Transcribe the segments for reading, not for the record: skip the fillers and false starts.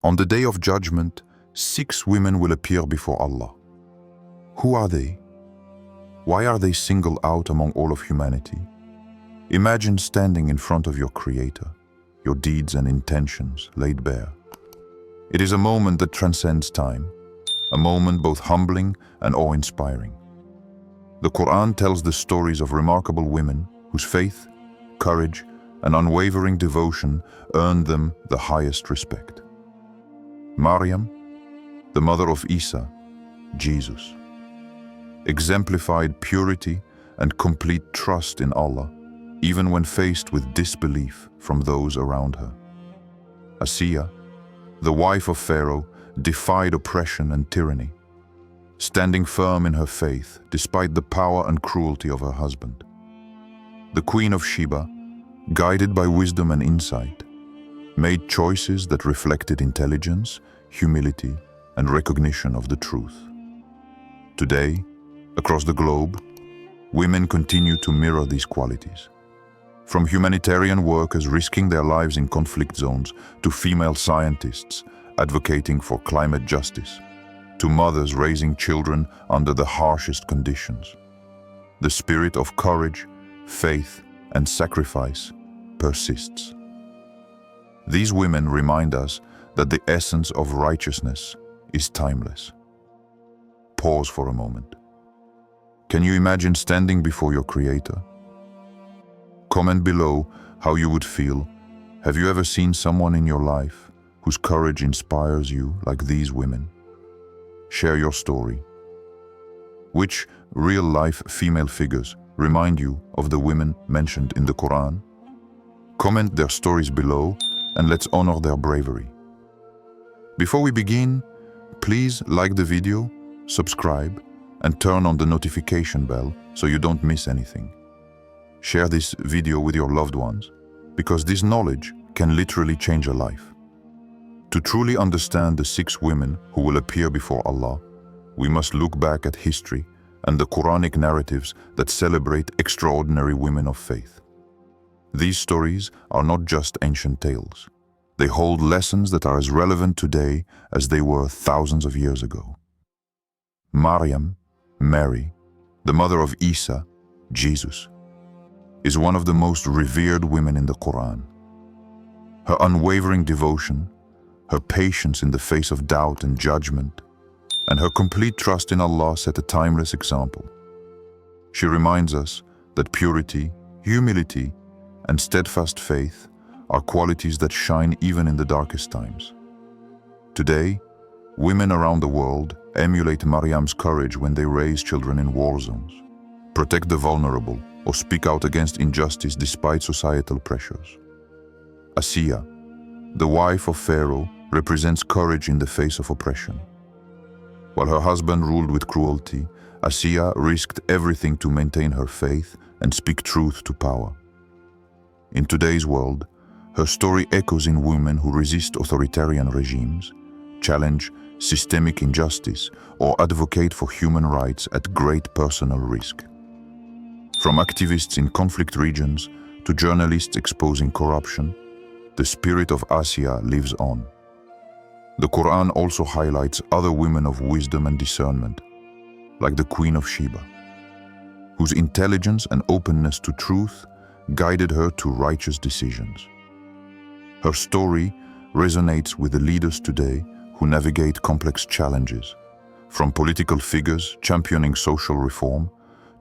On the day of judgment, 6 women will appear before Allah. Who are they? Why are they singled out among all of humanity? Imagine standing in front of your Creator, your deeds and intentions laid bare. It is a moment that transcends time, a moment both humbling and awe-inspiring. The Quran tells the stories of remarkable women whose faith, courage, and unwavering devotion earned them the highest respect. Maryam, the mother of Isa, Jesus, exemplified purity and complete trust in Allah, even when faced with disbelief from those around her. Asiya, the wife of Pharaoh, defied oppression and tyranny, standing firm in her faith despite the power and cruelty of her husband. The Queen of Sheba, guided by wisdom and insight, made choices that reflected intelligence, humility, and recognition of the truth. Today, across the globe, women continue to mirror these qualities. From humanitarian workers risking their lives in conflict zones to female scientists advocating for climate justice, to mothers raising children under the harshest conditions, the spirit of courage, faith, and sacrifice persists. These women remind us that the essence of righteousness is timeless. Pause for a moment. Can you imagine standing before your Creator? Comment below how you would feel. Have you ever seen someone in your life whose courage inspires you like these women? Share your story. Which real-life female figures remind you of the women mentioned in the Quran? Comment their stories below and let's honor their bravery. Before we begin, please like the video, subscribe, and turn on the notification bell so you don't miss anything. Share this video with your loved ones, because this knowledge can literally change a life. To truly understand the 6 women who will appear before Allah, we must look back at history and the Quranic narratives that celebrate extraordinary women of faith. These stories are not just ancient tales. They hold lessons that are as relevant today as they were thousands of years ago. Maryam, Mary, the mother of Isa, Jesus, is one of the most revered women in the Quran. Her unwavering devotion, her patience in the face of doubt and judgment, and her complete trust in Allah set a timeless example. She reminds us that purity, humility, and steadfast faith are qualities that shine even in the darkest times. Today, women around the world emulate Maryam's courage when they raise children in war zones, protect the vulnerable, or speak out against injustice despite societal pressures. Asiya, the wife of Pharaoh, represents courage in the face of oppression. While her husband ruled with cruelty, Asiya risked everything to maintain her faith and speak truth to power. In today's world, her story echoes in women who resist authoritarian regimes, challenge systemic injustice, or advocate for human rights at great personal risk. From activists in conflict regions to journalists exposing corruption, the spirit of Asiya lives on. The Quran also highlights other women of wisdom and discernment, like the Queen of Sheba, whose intelligence and openness to truth guided her to righteous decisions. Her story resonates with the leaders today who navigate complex challenges, from political figures championing social reform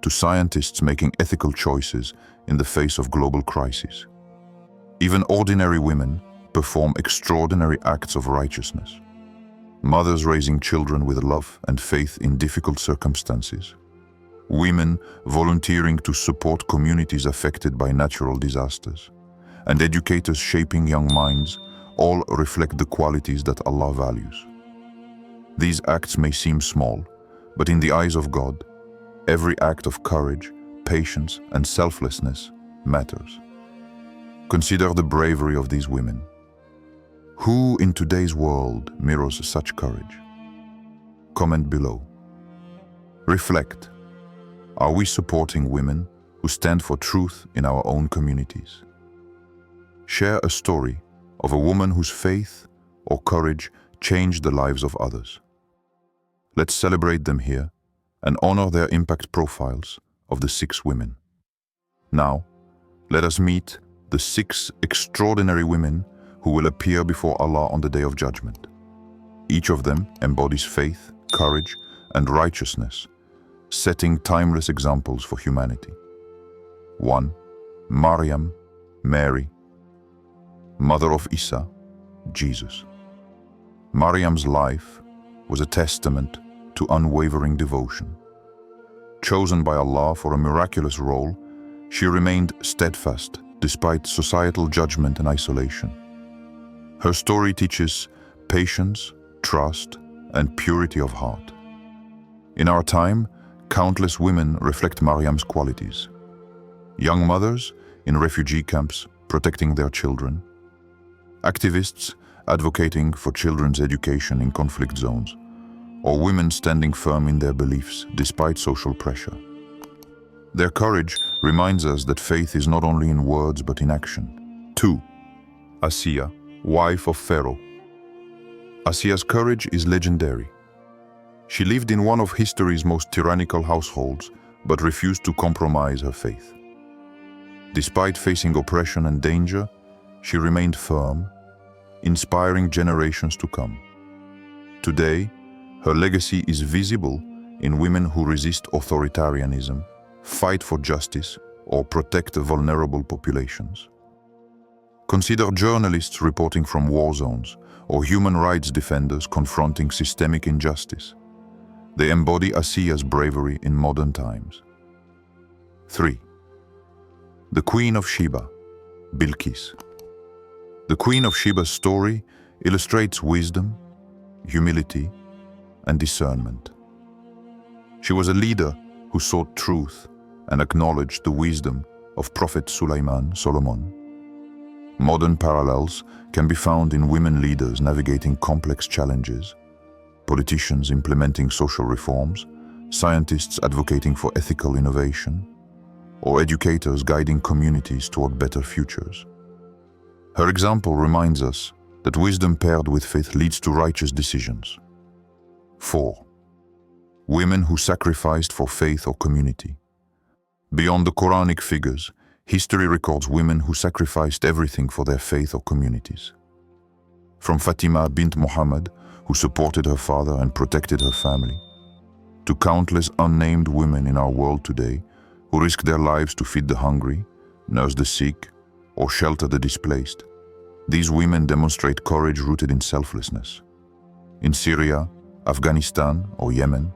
to scientists making ethical choices in the face of global crises. Even ordinary women perform extraordinary acts of righteousness. Mothers raising children with love and faith in difficult circumstances. Women volunteering to support communities affected by natural disasters. And educators shaping young minds all reflect the qualities that Allah values. These acts may seem small, but in the eyes of God, every act of courage, patience, and selflessness matters. Consider the bravery of these women. Who in today's world mirrors such courage? Comment below. Reflect. Are we supporting women who stand for truth in our own communities? Share a story of a woman whose faith or courage changed the lives of others. Let's celebrate them here and honor their impact profiles of the 6 women. Now, let us meet the 6 extraordinary women who will appear before Allah on the Day of Judgment. Each of them embodies faith, courage, and righteousness, setting timeless examples for humanity. 1. Maryam, Mary, mother of Isa, Jesus. Maryam's life was a testament to unwavering devotion. Chosen by Allah for a miraculous role, she remained steadfast despite societal judgment and isolation. Her story teaches patience, trust, and purity of heart. In our time, countless women reflect Maryam's qualities. Young mothers in refugee camps protecting their children, activists advocating for children's education in conflict zones, or women standing firm in their beliefs despite social pressure. Their courage reminds us that faith is not only in words but in action. 2. Asiya, wife of Pharaoh. Asiya's courage is legendary. She lived in one of history's most tyrannical households but refused to compromise her faith. Despite facing oppression and danger, she remained firm, inspiring generations to come. Today, her legacy is visible in women who resist authoritarianism, fight for justice, or protect vulnerable populations. Consider journalists reporting from war zones or human rights defenders confronting systemic injustice. They embody Asiya's bravery in modern times. 3. The Queen of Sheba, Bilqis. The Queen of Sheba's story illustrates wisdom, humility, and discernment. She was a leader who sought truth and acknowledged the wisdom of Prophet Solomon. Modern parallels can be found in women leaders navigating complex challenges, politicians implementing social reforms, scientists advocating for ethical innovation, or educators guiding communities toward better futures. Her example reminds us that wisdom paired with faith leads to righteous decisions. 4. Women who sacrificed for faith or community. Beyond the Quranic figures, history records women who sacrificed everything for their faith or communities. From Fatima bint Muhammad, who supported her father and protected her family, to countless unnamed women in our world today who risk their lives to feed the hungry, nurse the sick, or shelter the displaced. These women demonstrate courage rooted in selflessness. In Syria, Afghanistan, or Yemen,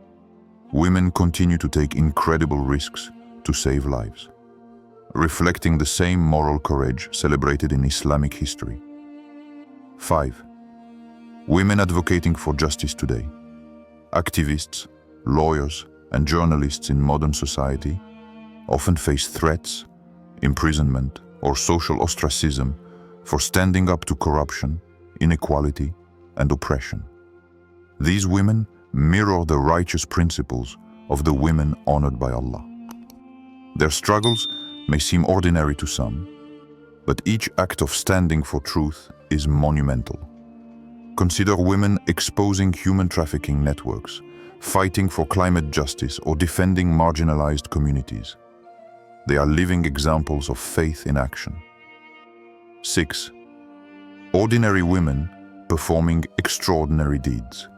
women continue to take incredible risks to save lives, reflecting the same moral courage celebrated in Islamic history. 5. Women advocating for justice today. Activists, lawyers, and journalists in modern society often face threats, imprisonment, or social ostracism for standing up to corruption, inequality, and oppression. These women mirror the righteous principles of the women honored by Allah. Their struggles may seem ordinary to some, but each act of standing for truth is monumental. Consider women exposing human trafficking networks, fighting for climate justice, or defending marginalized communities. They are living examples of faith in action. 6. Ordinary women performing extraordinary deeds.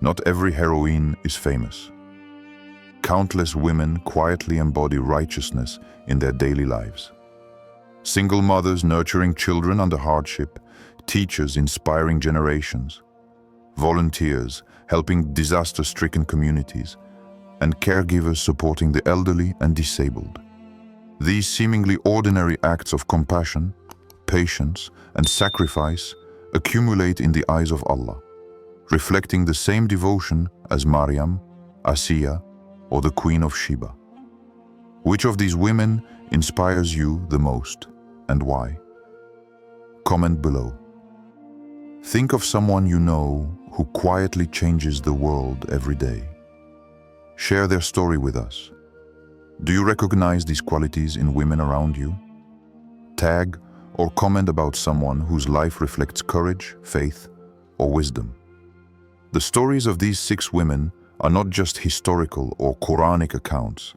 Not every heroine is famous. Countless women quietly embody righteousness in their daily lives. Single mothers nurturing children under hardship, teachers inspiring generations, volunteers helping disaster-stricken communities, and caregivers supporting the elderly and disabled. These seemingly ordinary acts of compassion, patience, and sacrifice accumulate in the eyes of Allah, reflecting the same devotion as Maryam, Asiya, or the Queen of Sheba. Which of these women inspires you the most, and why? Comment below. Think of someone you know who quietly changes the world every day. Share their story with us. Do you recognize these qualities in women around you? Tag or comment about someone whose life reflects courage, faith, or wisdom. The stories of these 6 women are not just historical or Quranic accounts.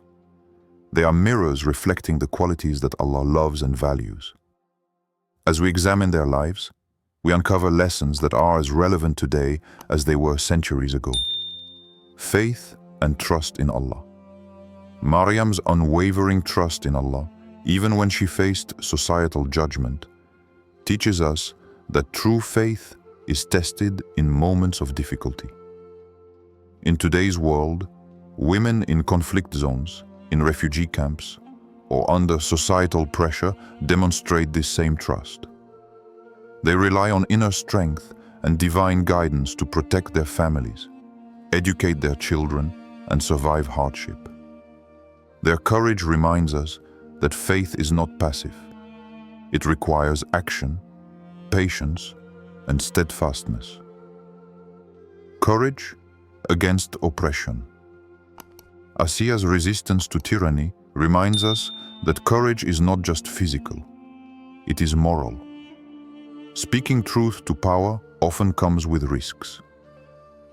They are mirrors reflecting the qualities that Allah loves and values. As we examine their lives, we uncover lessons that are as relevant today as they were centuries ago. Faith and trust in Allah. Maryam's unwavering trust in Allah, even when she faced societal judgment, teaches us that true faith is tested in moments of difficulty. In today's world, women in conflict zones, in refugee camps, or under societal pressure demonstrate this same trust. They rely on inner strength and divine guidance to protect their families, educate their children, and survive hardship. Their courage reminds us that faith is not passive. It requires action, patience, and steadfastness. Courage against oppression. Asiya's resistance to tyranny reminds us that courage is not just physical, it is moral. Speaking truth to power often comes with risks.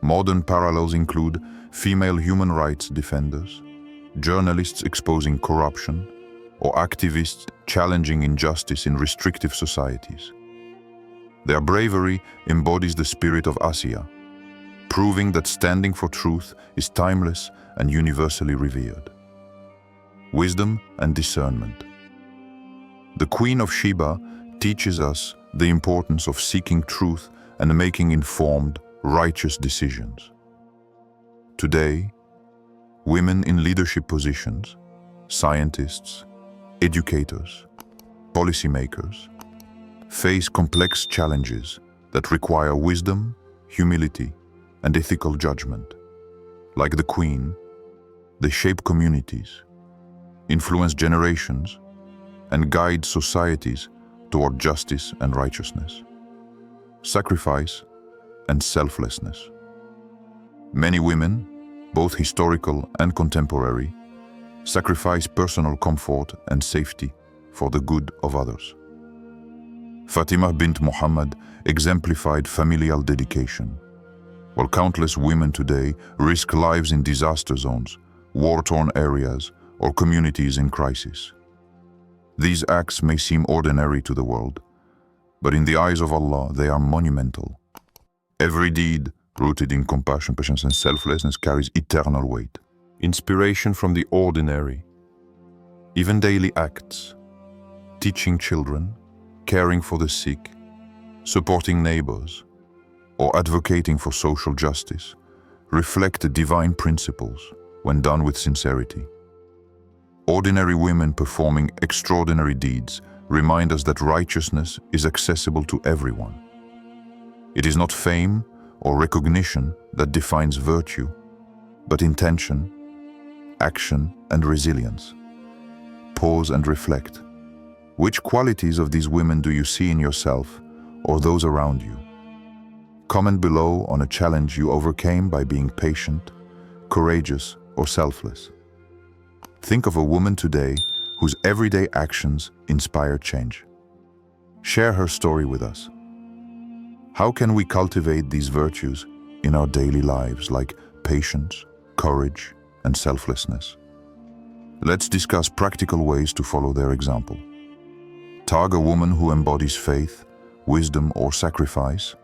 Modern parallels include female human rights defenders, journalists exposing corruption, or activists challenging injustice in restrictive societies. Their bravery embodies the spirit of Asiya, proving that standing for truth is timeless and universally revered. Wisdom and discernment. The Queen of Sheba teaches us the importance of seeking truth and making informed, righteous decisions. Today, women in leadership positions, scientists, educators, policymakers, face complex challenges that require wisdom, humility, and ethical judgment. Like the Queen, they shape communities, influence generations, and guide societies toward justice and righteousness, sacrifice, and selflessness. Many women, both historical and contemporary, sacrifice personal comfort and safety for the good of others. Fatima bint Muhammad exemplified familial dedication, while countless women today risk lives in disaster zones, war-torn areas, or communities in crisis. These acts may seem ordinary to the world, but in the eyes of Allah, they are monumental. Every deed rooted in compassion, patience, and selflessness carries eternal weight. Inspiration from the ordinary. Even daily acts, teaching children, caring for the sick, supporting neighbors, or advocating for social justice, reflect divine principles when done with sincerity. Ordinary women performing extraordinary deeds remind us that righteousness is accessible to everyone. It is not fame or recognition that defines virtue, but intention, action, and resilience. Pause and reflect. Which qualities of these women do you see in yourself or those around you? Comment below on a challenge you overcame by being patient, courageous, or selfless. Think of a woman today whose everyday actions inspire change. Share her story with us. How can we cultivate these virtues in our daily lives, like patience, courage, and selflessness? Let's discuss practical ways to follow their example. Tag a woman who embodies faith, wisdom, or sacrifice,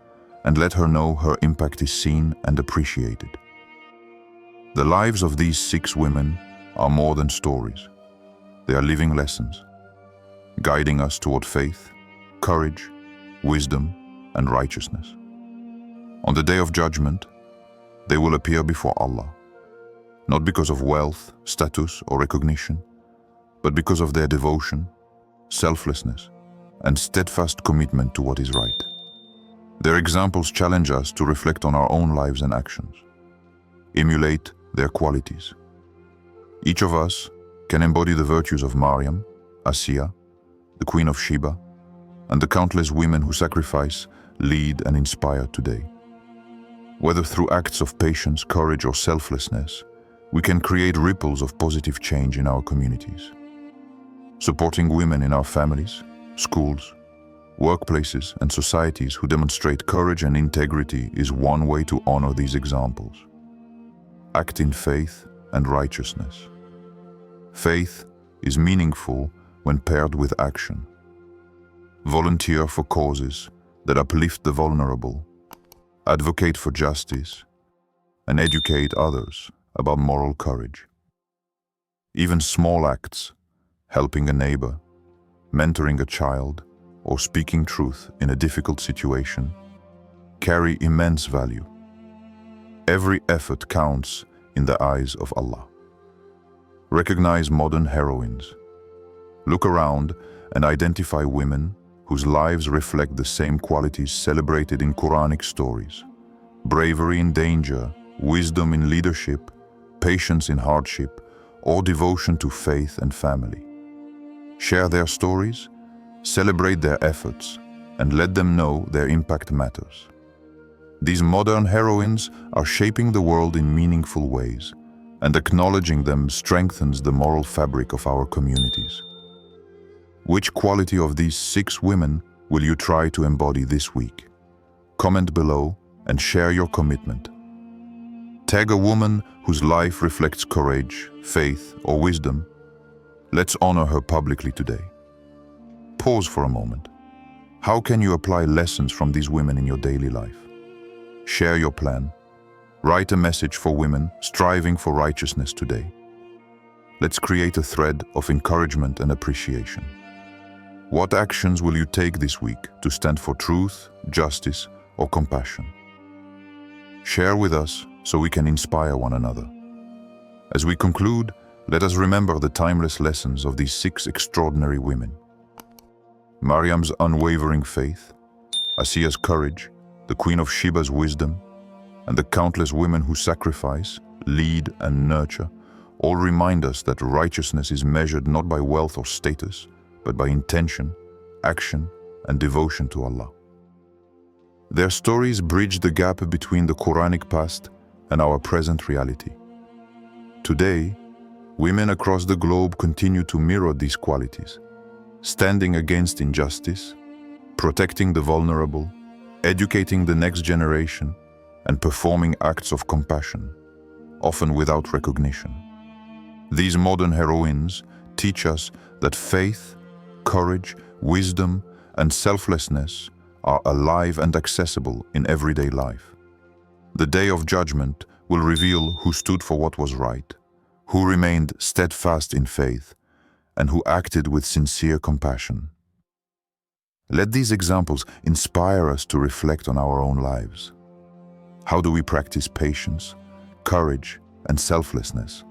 and let her know her impact is seen and appreciated. The lives of these 6 women are more than stories. They are living lessons, guiding us toward faith, courage, wisdom, and righteousness. On the day of judgment, they will appear before Allah, not because of wealth, status, or recognition, but because of their devotion, selflessness, and steadfast commitment to what is right. Their examples challenge us to reflect on our own lives and actions. Emulate their qualities. Each of us can embody the virtues of Maryam, Asiya, the Queen of Sheba, and the countless women who sacrifice, lead, and inspire today. Whether through acts of patience, courage, or selflessness, we can create ripples of positive change in our communities. Supporting women in our families, schools, Workplaces and societies who demonstrate courage and integrity is one way to honor these examples. Act in faith and righteousness. Faith is meaningful when paired with action. Volunteer for causes that uplift the vulnerable, advocate for justice, and educate others about moral courage. Even small acts, helping a neighbor, mentoring a child, or speaking truth in a difficult situation, carry immense value. Every effort counts in the eyes of Allah. Recognize modern heroines. Look around and identify women whose lives reflect the same qualities celebrated in Quranic stories: bravery in danger, wisdom in leadership, patience in hardship, or devotion to faith and family. Share their stories, celebrate their efforts, and let them know their impact matters. These modern heroines are shaping the world in meaningful ways, and acknowledging them strengthens the moral fabric of our communities. Which quality of these 6 women will you try to embody this week? Comment below and share your commitment. Tag a woman whose life reflects courage, faith, or wisdom. Let's honor her publicly today. Pause for a moment. How can you apply lessons from these women in your daily life? Share your plan. Write a message for women striving for righteousness today. Let's create a thread of encouragement and appreciation. What actions will you take this week to stand for truth, justice, or compassion? Share with us so we can inspire one another. As we conclude, let us remember the timeless lessons of these 6 extraordinary women. Maryam's unwavering faith, Asiya's courage, the Queen of Sheba's wisdom, and the countless women who sacrifice, lead, and nurture all remind us that righteousness is measured not by wealth or status, but by intention, action, and devotion to Allah. Their stories bridge the gap between the Quranic past and our present reality. Today, women across the globe continue to mirror these qualities, standing against injustice, protecting the vulnerable, educating the next generation, and performing acts of compassion, often without recognition. These modern heroines teach us that faith, courage, wisdom, and selflessness are alive and accessible in everyday life. The day of judgment will reveal who stood for what was right, who remained steadfast in faith, and who acted with sincere compassion. Let these examples inspire us to reflect on our own lives. How do we practice patience, courage, and selflessness?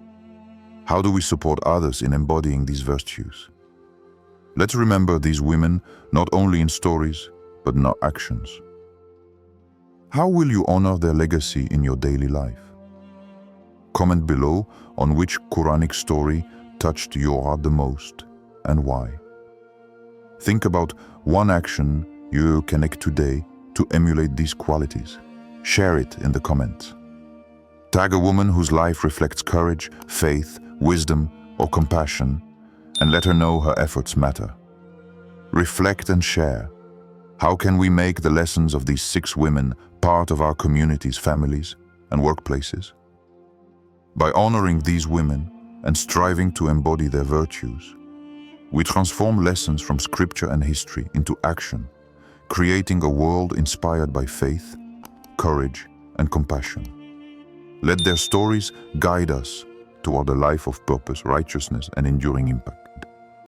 How do we support others in embodying these virtues? Let's remember these women not only in stories, but in our actions. How will you honor their legacy in your daily life? Comment below on which Quranic story touched your heart the most and why. Think about one action you can take today to emulate these qualities. Share it in the comments. Tag a woman whose life reflects courage, faith, wisdom, or compassion, and let her know her efforts matter. Reflect and share. How can we make the lessons of these 6 women part of our communities, families, and workplaces? By honoring these women and striving to embody their virtues, we transform lessons from scripture and history into action, creating a world inspired by faith, courage, and compassion. Let their stories guide us toward a life of purpose, righteousness, and enduring impact.